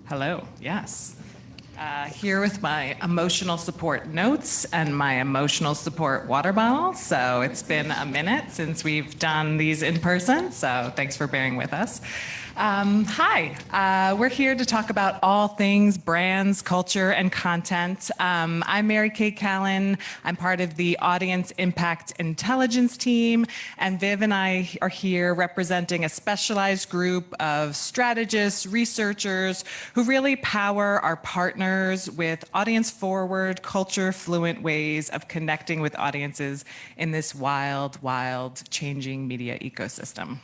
Hello, yes. Here with my emotional support notes and my emotional support water bottle. So it's been a minute since we've done these in person, so thanks for bearing with us. Hi, we're here to talk about all things brands, culture, and content. I'm Mary Kay Callen. I'm part of the Audience Impact Intelligence team, and Viv and I are here representing a specialized group of strategists, researchers who really power our partners with audience-forward, culture-fluent ways of connecting with audiences in this wild, changing media ecosystem.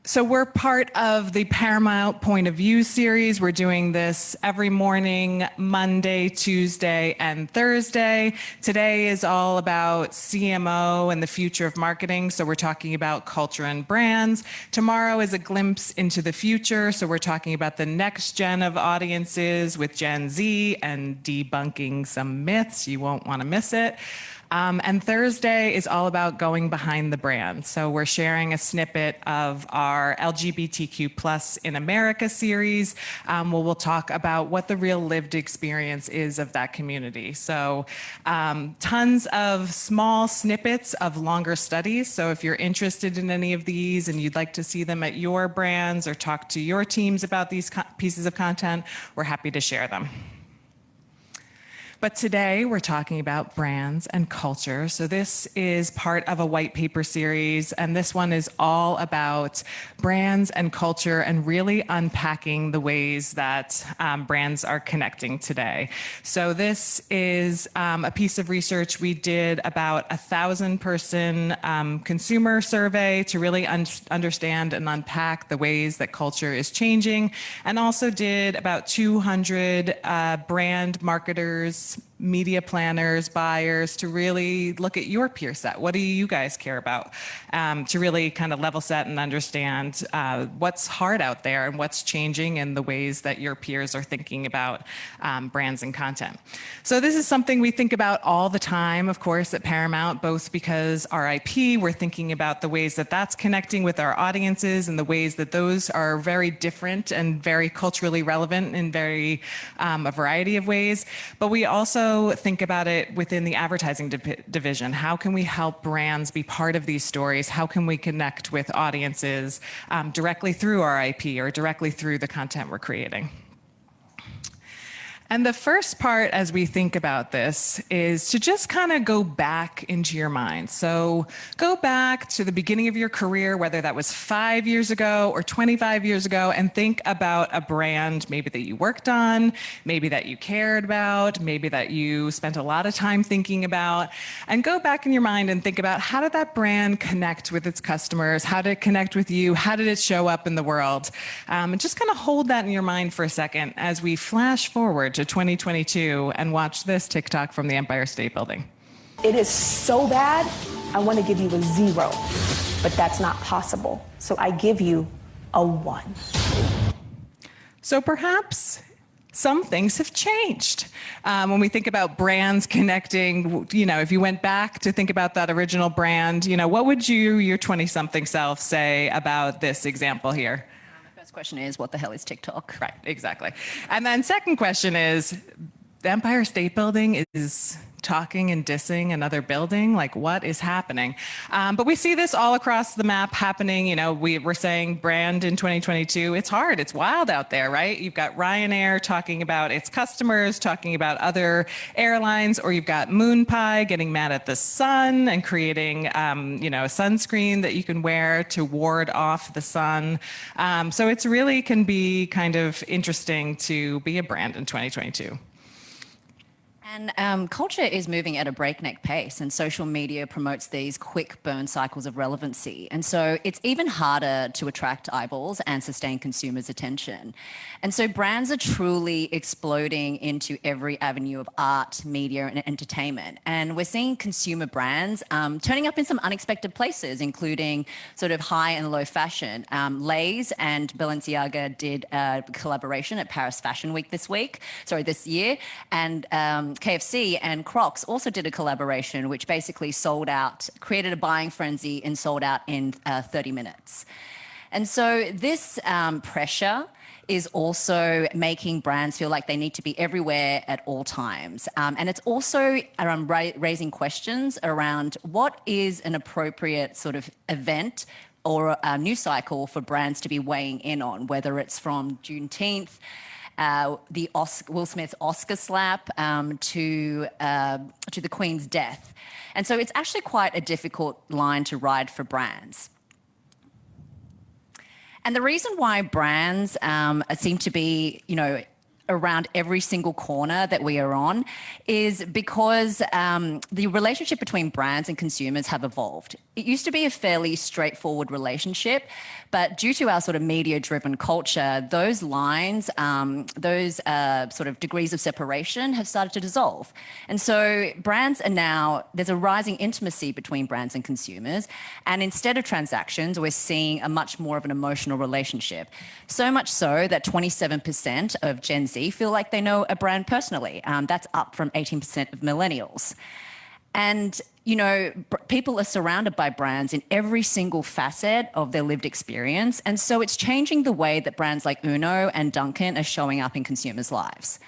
So we're part of the Paramount Point of View series. We're doing this every morning, Monday, Tuesday, and Thursday. Today is all about CMO and the future of marketing. So we're talking about culture and brands. Tomorrow is a glimpse into the future. So we're talking about the next gen of audiences with Gen Z and debunking some myths. You won't want to miss it. And Thursday is all about going behind the brand. So we're sharing a snippet of our LGBTQ plus in America series, where we'll talk about what the real lived experience is of that community. So tons of small snippets of longer studies. So if you're interested in any of these and you'd like to see them at your brands or talk to your teams about these pieces of content, we're happy to share them. But today we're talking about brands and culture. So this is part of a white paper series, and this one is all about brands and culture and really unpacking the ways that brands are connecting today. So this is a piece of research we did about 1,000-person consumer survey to really understand and unpack the ways that culture is changing, and also did about 200 brand marketers, media planners, buyers, to really look at your peer set. What do you guys care about? To really kind of level set and understand what's hard out there and what's changing in the ways that your peers are thinking about brands and content. So this is something we think about all the time, of course, at Paramount, both because our IP, we're thinking about the ways that that's connecting with our audiences and the ways that those are very different and very culturally relevant in a variety of ways. But we also think about it within the advertising division. How can we help brands be part of these stories? How can we connect with audiences directly through our IP or directly through the content we're creating? And the first part, as we think about this, is to just kind of go back into your mind. So go back to the beginning of your career, whether that was 5 years ago or 25 years ago, and think about a brand maybe that you worked on, maybe that you cared about, maybe that you spent a lot of time thinking about. And go back in your mind and think about, how did that brand connect with its customers? How did it connect with you? How did it show up in the world? And just kind of hold that in your mind for a second as we flash forward to 2022 and watch this TikTok from the Empire State Building. It is so bad, I want to give you a 0, but that's not possible. So I give you a 1. So perhaps some things have changed. When we think about brands connecting, if you went back to think about that original brand, what would your 20-something self say about this example here? Question is, what the hell is TikTok? Right, exactly. And then second question is, the Empire State Building is talking and dissing another building? Like, what is happening? But we see this all across the map happening. We're saying brand in 2022, it's hard, it's wild out there, right? You've got Ryanair talking about its customers, talking about other airlines, or you've got Moon Pie getting mad at the sun and creating, a sunscreen that you can wear to ward off the sun. So it's really can be kind of interesting to be a brand in 2022. And culture is moving at a breakneck pace, and social media promotes these quick burn cycles of relevancy. And so it's even harder to attract eyeballs and sustain consumers' attention. And so brands are truly exploding into every avenue of art, media, and entertainment. And we're seeing consumer brands turning up in some unexpected places, including sort of high and low fashion. Lay's and Balenciaga did a collaboration at Paris Fashion Week this year. And KFC and Crocs also did a collaboration, which basically sold out, created a buying frenzy and sold out in 30 minutes. And so this pressure is also making brands feel like they need to be everywhere at all times. And it's also around raising questions around what is an appropriate sort of event or a news cycle for brands to be weighing in on, whether it's from Juneteenth, Will Smith's Oscar slap, to the Queen's death. And so it's actually quite a difficult line to ride for brands. And the reason why brands seem to be, around every single corner that we are on is because the relationship between brands and consumers have evolved. It used to be a fairly straightforward relationship, but due to our sort of media-driven culture, those lines, those sort of degrees of separation have started to dissolve. And so brands are now, there's a rising intimacy between brands and consumers, and instead of transactions, we're seeing a much more of an emotional relationship. So much so that 27% of Gen Z feel like they know a brand personally. That's up from 18% of millennials. And, people are surrounded by brands in every single facet of their lived experience. And so it's changing the way that brands like Uno and Dunkin' are showing up in consumers' lives.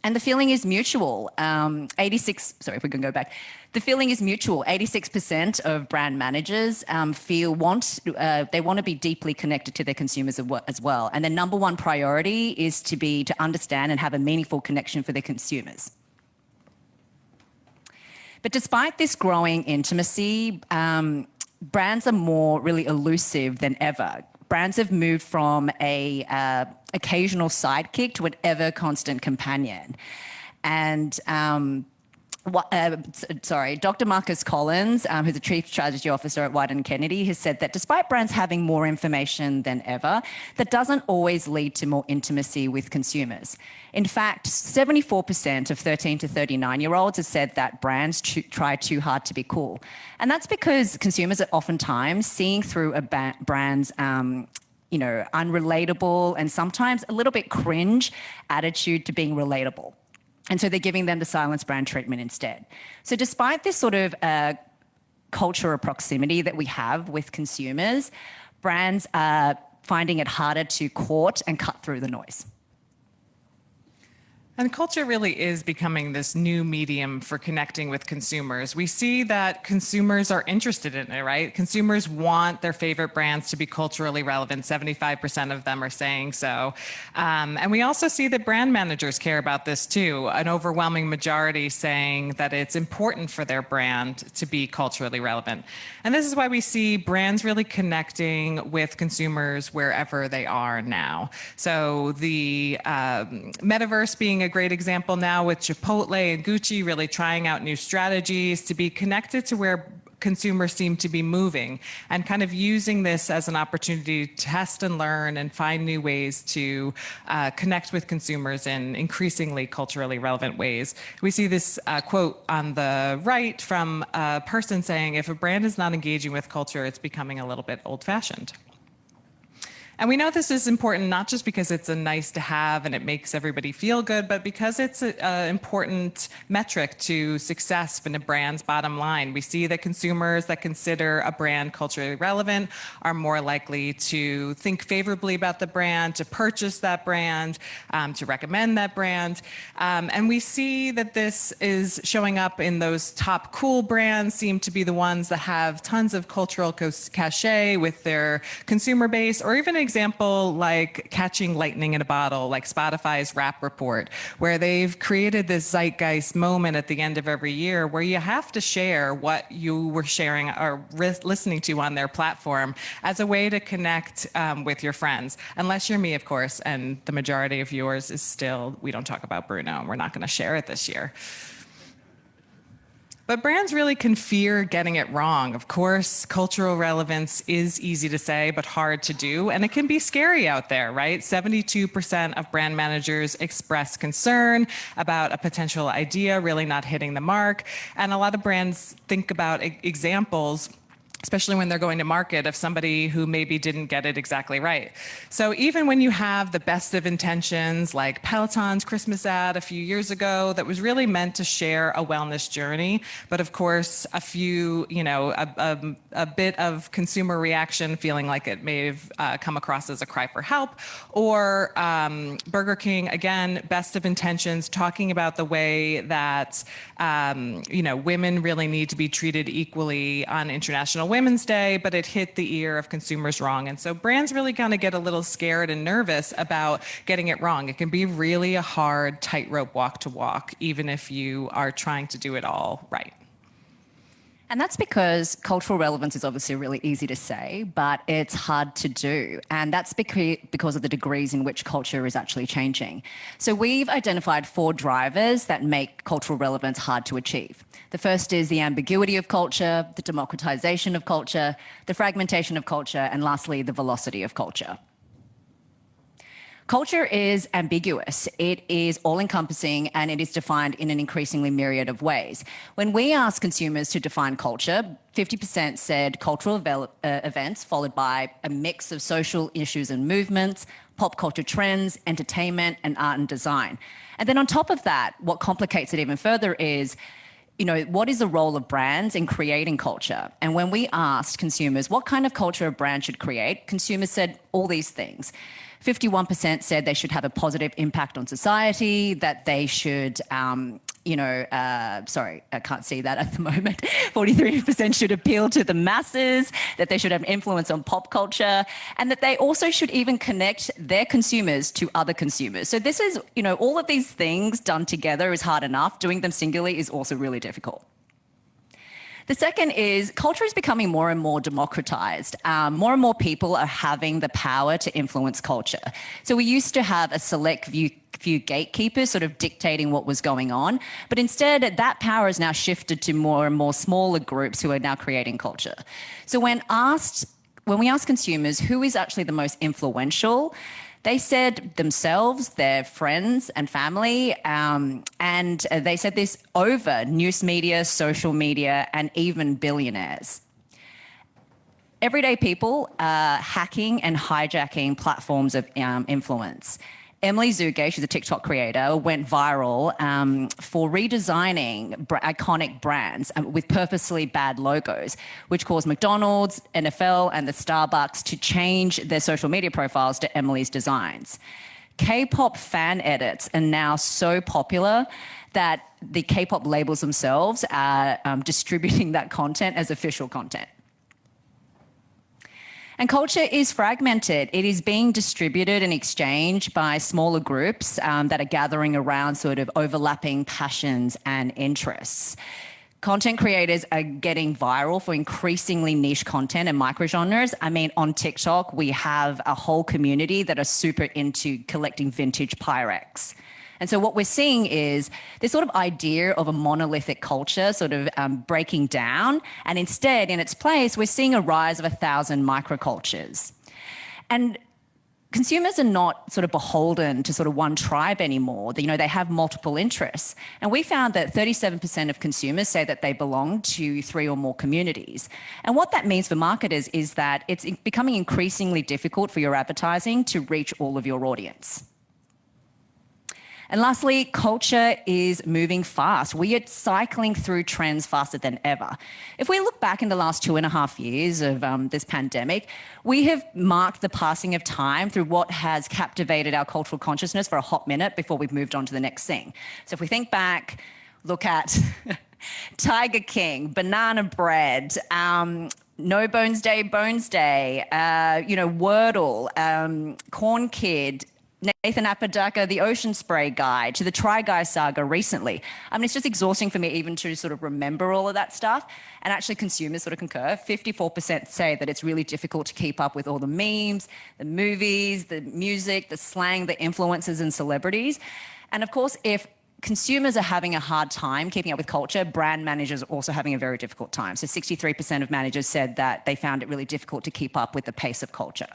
And the feeling is mutual. If we can go back. The feeling is mutual. 86% of brand managers they want to be deeply connected to their consumers as well. And their number one priority is to understand and have a meaningful connection for their consumers. But despite this growing intimacy, brands are more really elusive than ever. Brands have moved from a occasional sidekick to an ever constant companion. And Dr. Marcus Collins, who's the Chief Strategy Officer at White & Kennedy, has said that despite brands having more information than ever, that doesn't always lead to more intimacy with consumers. In fact, 74% of 13 to 39-year-olds have said that brands try too hard to be cool. And that's because consumers are oftentimes seeing through a brand's unrelatable and sometimes a little bit cringe attitude to being relatable. And so they're giving them the silence brand treatment instead. So despite this sort of culture of proximity that we have with consumers, brands are finding it harder to court and cut through the noise. And culture really is becoming this new medium for connecting with consumers. We see that consumers are interested in it, right? Consumers want their favorite brands to be culturally relevant. 75% of them are saying so. And we also see that brand managers care about this too. An overwhelming majority saying that it's important for their brand to be culturally relevant. And this is why we see brands really connecting with consumers wherever they are now. So the metaverse being a great example now with Chipotle and Gucci really trying out new strategies to be connected to where consumers seem to be moving and kind of using this as an opportunity to test and learn and find new ways to connect with consumers in increasingly culturally relevant ways. We see this quote on the right from a person saying, if a brand is not engaging with culture, it's becoming a little bit old-fashioned. And we know this is important not just because it's a nice to have and it makes everybody feel good, but because it's an important metric to success in a brand's bottom line. We see that consumers that consider a brand culturally relevant are more likely to think favorably about the brand, to purchase that brand, to recommend that brand. And we see that this is showing up in those top cool brands seem to be the ones that have tons of cultural cachet with their consumer base, or even example like catching lightning in a bottle, like Spotify's Rap Report, where they've created this zeitgeist moment at the end of every year where you have to share what you were sharing or listening to on their platform as a way to connect with your friends. Unless you're me, of course, and the majority of yours is still, we don't talk about Bruno, and we're not going to share it this year. But brands really can fear getting it wrong. Of course, cultural relevance is easy to say, but hard to do. And it can be scary out there, right? 72% of brand managers express concern about a potential idea really not hitting the mark. And a lot of brands think about examples especially when they're going to market, of somebody who maybe didn't get it exactly right. So even when you have the best of intentions, like Peloton's Christmas ad a few years ago that was really meant to share a wellness journey, but of course a few, a bit of consumer reaction feeling like it may have come across as a cry for help, or Burger King, again, best of intentions, talking about the way that women really need to be treated equally on International Women's Day, but it hit the ear of consumers wrong. And so brands really kind of get a little scared and nervous about getting it wrong. It can be really a hard tightrope walk to walk, even if you are trying to do it all right. And that's because cultural relevance is obviously really easy to say, but it's hard to do. And that's because of the degrees in which culture is actually changing. So we've identified 4 drivers that make cultural relevance hard to achieve. The first is the ambiguity of culture, the democratization of culture, the fragmentation of culture, and lastly, the velocity of culture. Culture is ambiguous. It is all-encompassing, and it is defined in an increasingly myriad of ways. When we asked consumers to define culture, 50% said cultural events followed by a mix of social issues and movements, pop culture trends, entertainment, and art and design. And then on top of that, what complicates it even further is, what is the role of brands in creating culture? And when we asked consumers what kind of culture a brand should create, consumers said all these things. 51% said they should have a positive impact on society, that they should, sorry, I can't see that at the moment. 43% should appeal to the masses, that they should have influence on pop culture, and that they also should even connect their consumers to other consumers. So this is, all of these things done together is hard enough. Doing them singularly is also really difficult. The second is culture is becoming more and more democratized. More and more people are having the power to influence culture. So we used to have a select few gatekeepers sort of dictating what was going on, but instead that power is now shifted to more and more smaller groups who are now creating culture. So when we asked consumers who is actually the most influential, they said themselves, their friends and family, and they said this over news media, social media, and even billionaires. Everyday people are hacking and hijacking platforms of influence. Emily Zuge, she's a TikTok creator, went viral for redesigning iconic brands with purposely bad logos, which caused McDonald's, NFL, and the Starbucks to change their social media profiles to Emily's designs. K-pop fan edits are now so popular that the K-pop labels themselves are distributing that content as official content. And culture is fragmented. It is being distributed and exchanged by smaller groups that are gathering around sort of overlapping passions and interests. Content creators are getting viral for increasingly niche content and microgenres. I mean, on TikTok, we have a whole community that are super into collecting vintage Pyrex. And so what we're seeing is this sort of idea of a monolithic culture sort of breaking down. And instead, in its place, we're seeing a rise of 1,000 microcultures. And consumers are not sort of beholden to sort of one tribe anymore. They have multiple interests. And we found that 37% of consumers say that they belong to 3 or more communities. And what that means for marketers is that it's becoming increasingly difficult for your advertising to reach all of your audience. And lastly, culture is moving fast. We are cycling through trends faster than ever. If we look back in the last 2.5 years of this pandemic, we have marked the passing of time through what has captivated our cultural consciousness for a hot minute before we've moved on to the next thing. So if we think back, look at Tiger King, banana bread, No Bones Day, Wordle, Corn Kid, Nathan Apodaca, the Ocean Spray Guide, to the Try Guy saga recently. I mean, it's just exhausting for me even to sort of remember all of that stuff. And actually consumers sort of concur. 54% say that it's really difficult to keep up with all the memes, the movies, the music, the slang, the influencers and celebrities. And of course, if consumers are having a hard time keeping up with culture, brand managers are also having a very difficult time. So 63% of managers said that they found it really difficult to keep up with the pace of culture.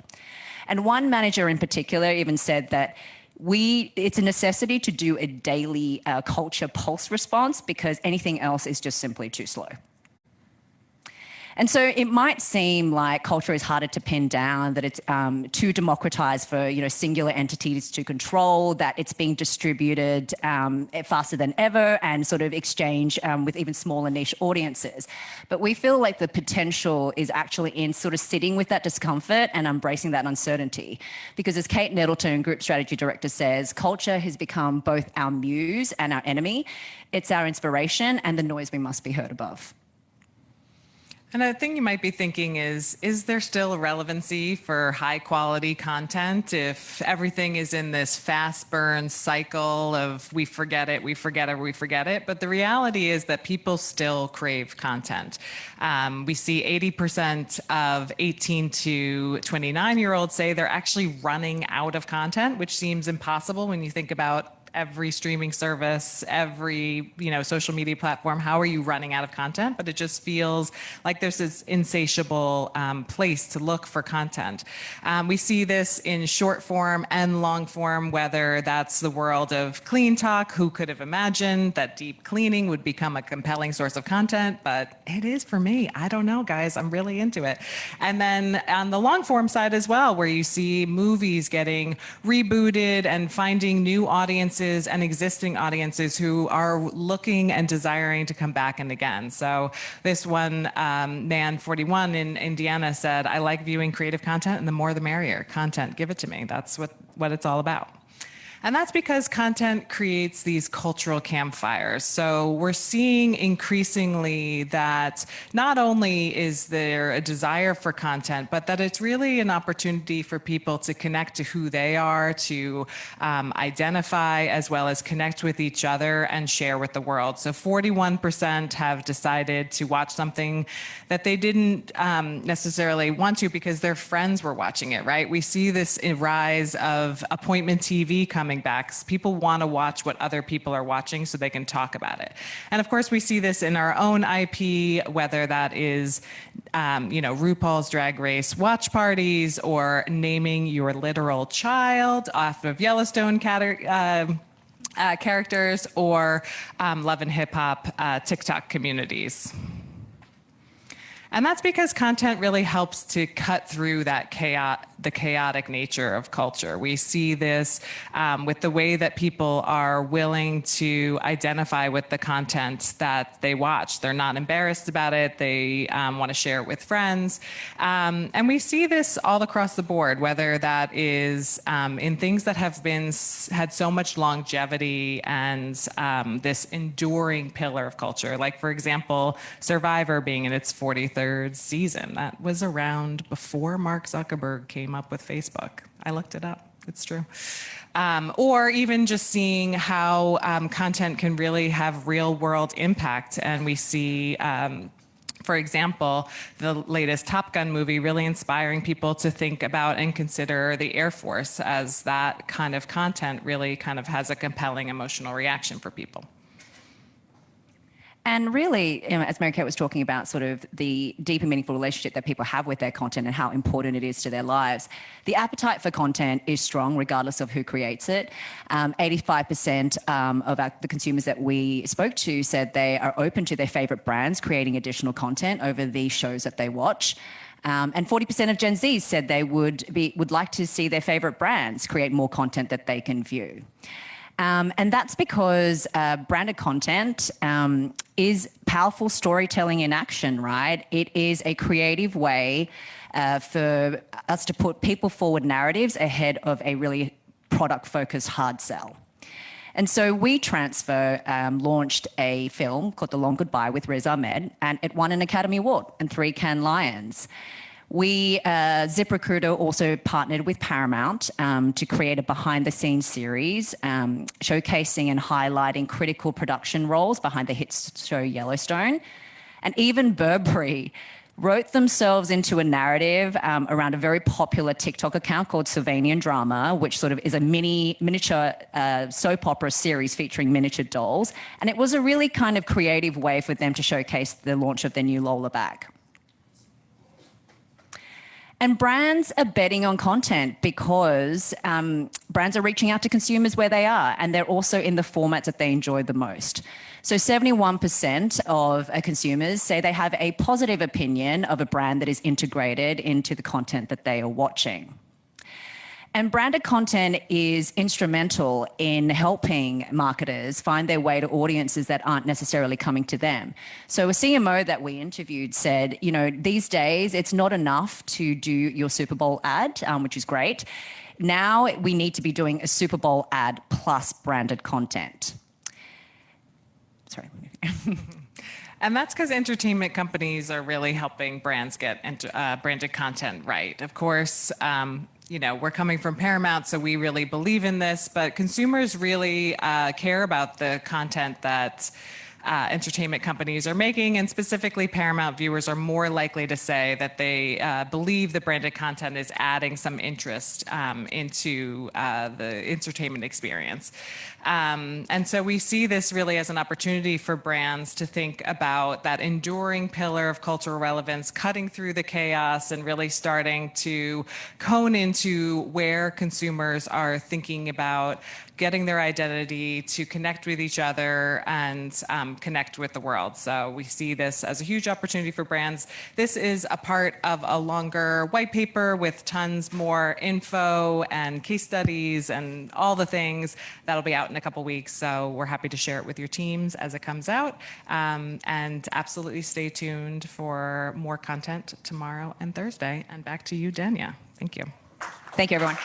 And one manager in particular even said that it's a necessity to do a daily culture pulse response because anything else is just simply too slow. And so it might seem like culture is harder to pin down, that it's too democratized for singular entities to control, that it's being distributed faster than ever and sort of exchanged with even smaller niche audiences. But we feel like the potential is actually in sort of sitting with that discomfort and embracing that uncertainty. Because as Kate Nettleton, Group Strategy Director, says, culture has become both our muse and our enemy. It's our inspiration and the noise we must be heard above. And a thing you might be thinking is there still a relevancy for high quality content if everything is in this fast burn cycle of we forget it, we forget it, we forget it? But the reality is that people still crave content. We see 80% of 18 to 29-year-olds say they're actually running out of content, which seems impossible when you think about every streaming service, every social media platform. How are you running out of content? But it just feels like there's this insatiable place to look for content. We see this in short form and long form, whether that's the world of clean talk. Who could have imagined that deep cleaning would become a compelling source of content? But it is for me. I don't know, guys. I'm really into it. And then on the long form side as well, where you see movies getting rebooted and finding new audiences and existing audiences who are looking and desiring to come back and again. So this one man, 41 in Indiana, said, "I like viewing creative content, and the more the merrier. Content, give it to me." That's what it's all about. And that's because content creates these cultural campfires. So we're seeing increasingly that not only is there a desire for content, but that it's really an opportunity for people to connect to who they are, to identify as well as connect with each other and share with the world. So 41% have decided to watch something that they didn't necessarily want to because their friends were watching it, right? We see this rise of appointment TV coming back. People want to watch what other people are watching so they can talk about it. And of course, we see this in our own IP, whether that is, RuPaul's Drag Race watch parties or naming your literal child off of Yellowstone characters or Love and Hip Hop TikTok communities. And that's because content really helps to cut through that the chaotic nature of culture. We see this with the way that people are willing to identify with the content that they watch. They're not embarrassed about it. They want to share it with friends. And we see this all across the board, whether that is in things that have had so much longevity and this enduring pillar of culture. Like, for example, Survivor being in its 43rd season. That was around before Mark Zuckerberg came up with Facebook. I looked it up. It's true. Or even just seeing how content can really have real world impact. And we see, for example, the latest Top Gun movie really inspiring people to think about and consider the Air Force, as that kind of content really kind of has a compelling emotional reaction for people. And really, as Mary Kate was talking about, sort of the deep and meaningful relationship that people have with their content and how important it is to their lives, the appetite for content is strong regardless of who creates it. 85% of the consumers that we spoke to said they are open to their favorite brands creating additional content over the shows that they watch. And 40% of Gen Zs said they would like to see their favorite brands create more content that they can view. And that's because branded content is powerful storytelling in action, right? It is a creative way for us to put people forward narratives ahead of a really product-focused hard sell. And so We Transfer launched a film called The Long Goodbye with Riz Ahmed, and it won an Academy Award and 3 Cannes Lions. We, ZipRecruiter, also partnered with Paramount to create a behind-the-scenes series showcasing and highlighting critical production roles behind the hit show Yellowstone. And even Burberry wrote themselves into a narrative around a very popular TikTok account called Sylvanian Drama, which sort of is a miniature soap opera series featuring miniature dolls. And it was a really kind of creative way for them to showcase the launch of their new Lola bag. And brands are betting on content because brands are reaching out to consumers where they are, and they're also in the formats that they enjoy the most. So 71% of consumers say they have a positive opinion of a brand that is integrated into the content that they are watching. And branded content is instrumental in helping marketers find their way to audiences that aren't necessarily coming to them. So a CMO that we interviewed said, these days it's not enough to do your Super Bowl ad, which is great. Now we need to be doing a Super Bowl ad plus branded content. Sorry. And that's because entertainment companies are really helping brands get branded content right. Of course, we're coming from Paramount, so we really believe in this, but consumers really care about the content that entertainment companies are making, and specifically Paramount viewers are more likely to say that they believe the branded content is adding some interest into the entertainment experience. And so we see this really as an opportunity for brands to think about that enduring pillar of cultural relevance, cutting through the chaos and really starting to hone into where consumers are thinking about getting their identity to connect with each other and connect with the world. So we see this as a huge opportunity for brands. This is a part of a longer white paper with tons more info and case studies and all the things that'll be out in a couple weeks. So we're happy to share it with your teams as it comes out. And absolutely stay tuned for more content tomorrow and Thursday. And back to you, Danya. Thank you. Thank you, everyone.